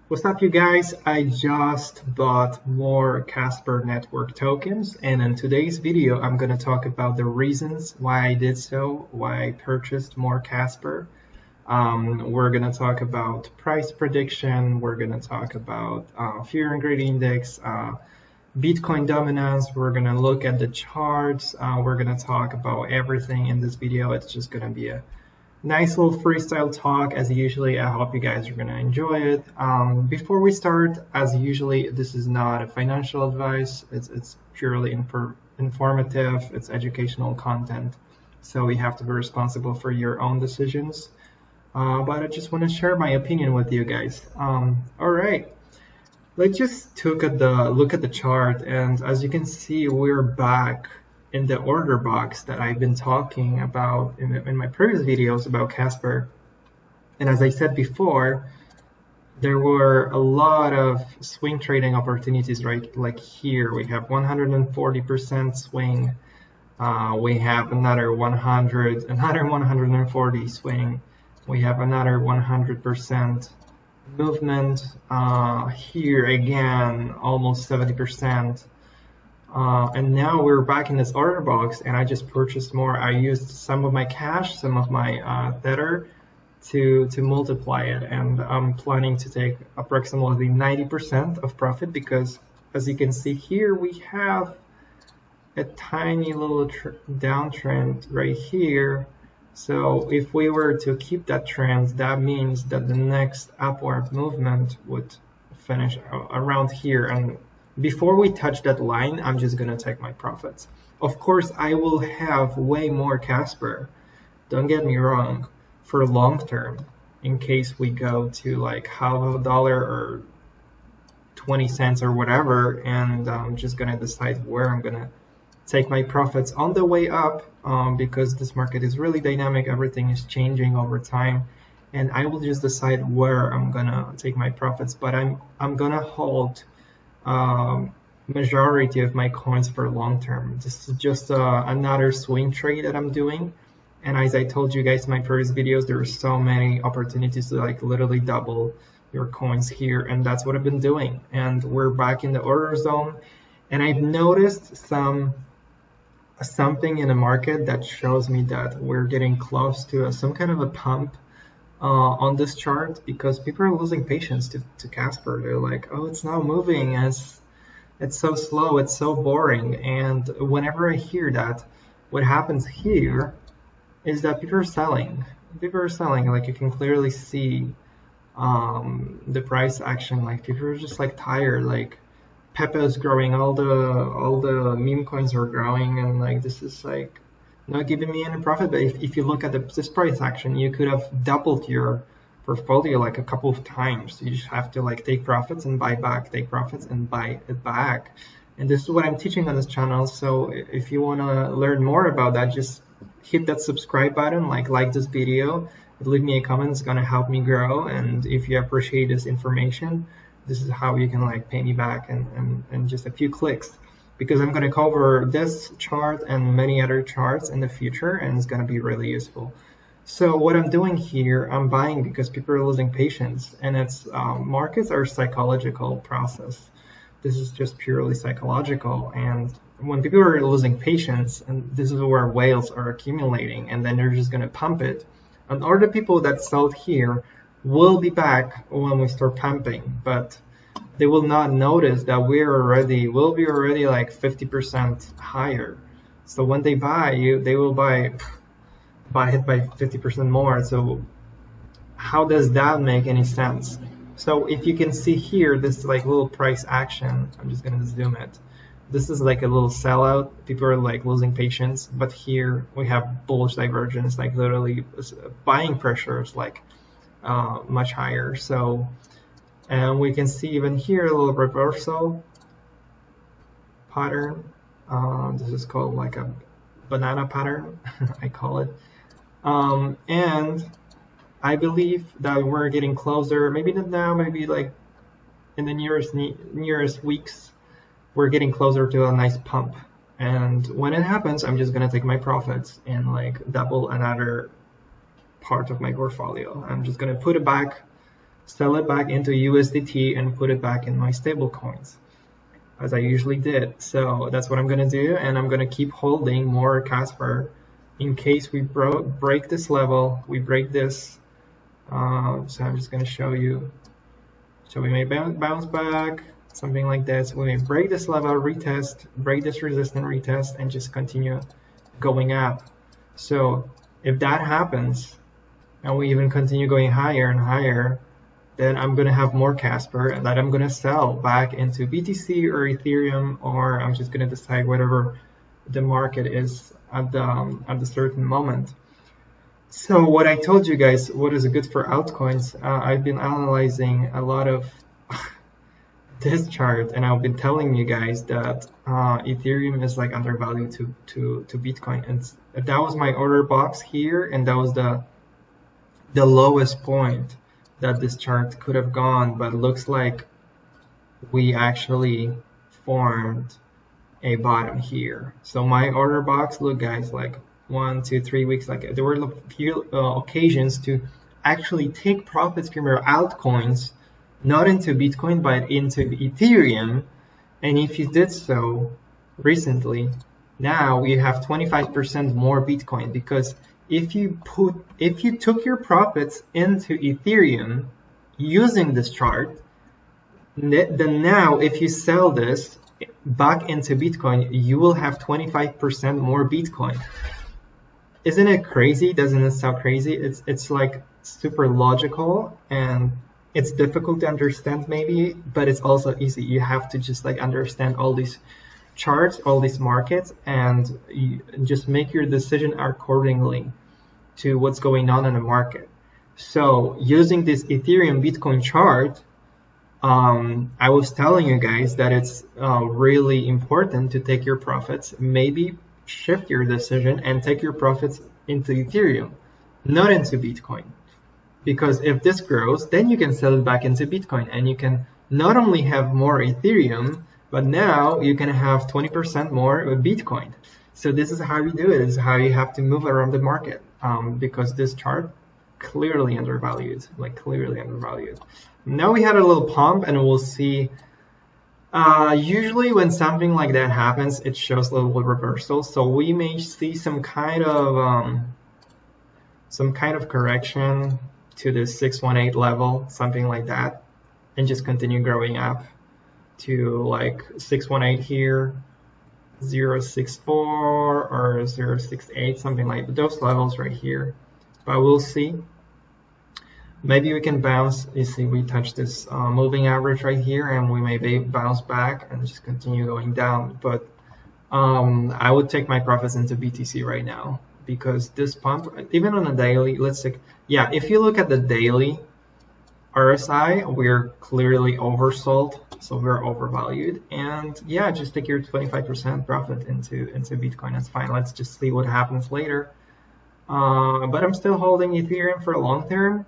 What's up, you guys? I just bought more Casper network tokens, and in today's video, I'm going to talk about the reasons why I did so, why I purchased more Casper. We're going to talk about price prediction. We're going to talk about fear and greed index, Bitcoin dominance. We're going to look at the charts. We're going to talk about everything in this video. It's just going to be a nice little freestyle talk as usually. I hope you guys are going to enjoy it. Before we start, as usually, this is not a financial advice. It's purely informative. It's educational content. So you have to be responsible for your own decisions. But I just want to share my opinion with you guys. All right. Let's just look at the chart, and as you can see, we're back in the order box that I've been talking about in my previous videos about Casper. And as I said before, there were a lot of swing trading opportunities, right? Like here, we have 140% swing. We have another 140 swing. We have another 100% movement. Here again, almost 70%. And now we're back in this order box, and I just purchased more. I used some of my cash, some of my Tether to multiply it, and I'm planning to take approximately 90% of profit because, as you can see here, we have a tiny little downtrend right here. So if we were to keep that trend, that means that the next upward movement would finish around here, and before we touch that line, I'm just going to take my profits. Of course, I will have way more Casper, don't get me wrong, for long term, in case we go to like $0.50 or 20 cents or whatever, and I'm just going to decide where I'm going to take my profits on the way up, because this market is really dynamic, everything is changing over time, and I will just decide where I'm going to take my profits, but I'm going to hold majority of my coins for long term. This is just another swing trade that I'm doing, and as I told you guys in my previous videos, there are so many opportunities to like literally double your coins here, and that's what I've been doing. And we're back in the order zone, and I've noticed something in the market that shows me that we're getting close to some kind of a pump on this chart, because people are losing patience to Casper. They're like, oh, it's not moving, it's so slow, it's so boring. And whenever I hear that, what happens here is that people are selling. Like you can clearly see the price action. Like people are just like tired. Like Pepe is growing, all the meme coins are growing, and like this is like not giving me any profit. But if you look at this price action, you could have doubled your portfolio like a couple of times. You just have to like take profits and buy back, take profits and buy it back. And this is what I'm teaching on this channel. So if you want to learn more about that, just hit that subscribe button, like this video, leave me a comment. It's going to help me grow. And if you appreciate this information, this is how you can like pay me back in just a few clicks, because I'm going to cover this chart and many other charts in the future, and it's going to be really useful. So what I'm doing here, I'm buying because people are losing patience, and it's markets are a psychological process. This is just purely psychological, and when people are losing patience, and this is where whales are accumulating, and then they're just going to pump it, and all the people that sold here will be back when we start pumping, but they will not notice that we'll be already like 50% higher. So when they buy, they will buy it by 50% more. So how does that make any sense? So if you can see here, this like little price action, I'm just gonna zoom it. This is like a little sellout. People are like losing patience, but here we have bullish divergence, like literally buying pressure is like much higher. So, and we can see even here a little reversal pattern. This is called like a banana pattern, I call it. And I believe that we're getting closer, maybe not now, maybe like in the nearest weeks, we're getting closer to a nice pump. And when it happens, I'm just gonna take my profits and like double another part of my portfolio. I'm just gonna put it back sell it back into USDT and put it back in my stable coins, as I usually did. So that's what I'm gonna do, and I'm gonna keep holding more Casper in case we break this level, we break this. So I'm just gonna show you. So we may bounce back, something like this. We may break this level, retest, break this resistance, retest, and just continue going up. So if that happens, and we even continue going higher and higher, then I'm going to have more Casper that I'm going to sell back into BTC or Ethereum, or I'm just going to decide whatever the market is at the certain moment. So what I told you guys, what is good for altcoins, I've been analyzing a lot of this chart, and I've been telling you guys that Ethereum is like undervalued to Bitcoin, and that was my order box here, and that was the lowest point that this chart could have gone, but it looks like we actually formed a bottom here. So my order box, look guys, like 1, 2, 3 weeks, like there were a few occasions to actually take profits from your altcoins, not into Bitcoin, but into Ethereum. And if you did so recently, now you have 25% more Bitcoin, because if you took your profits into Ethereum using this chart, then now if you sell this back into Bitcoin, you will have 25% more Bitcoin. Isn't it crazy? Doesn't it sound crazy? It's like super logical, and it's difficult to understand maybe, but it's also easy. You have to just like understand all these charts, all these markets, and you just make your decision accordingly to what's going on in the market. So using this Ethereum Bitcoin chart, I was telling you guys that it's really important to take your profits, maybe shift your decision and take your profits into Ethereum, not into Bitcoin. Because if this grows, then you can sell it back into Bitcoin, and you can not only have more Ethereum, but now you can have 20% more Bitcoin. So this is how you do it. This is how you have to move around the market, because this chart clearly undervalued, like clearly undervalued. Now we had a little pump, and we'll see. Usually when something like that happens, it shows a little reversal. So we may see some kind of correction to the 618 level, something like that, and just continue growing up to like 618 here, 064 or 068, something like those levels right here. But we'll see. Maybe we can bounce. You see, we touch this moving average right here, and we may bounce back and just continue going down. But I would take my profits into BTC right now, because this pump, even on a daily, let's take, yeah, if you look at the daily RSI, we're clearly oversold, so we're overvalued. And yeah, just take your 25% profit into Bitcoin. That's fine. Let's just see what happens later. But I'm still holding Ethereum for a long term.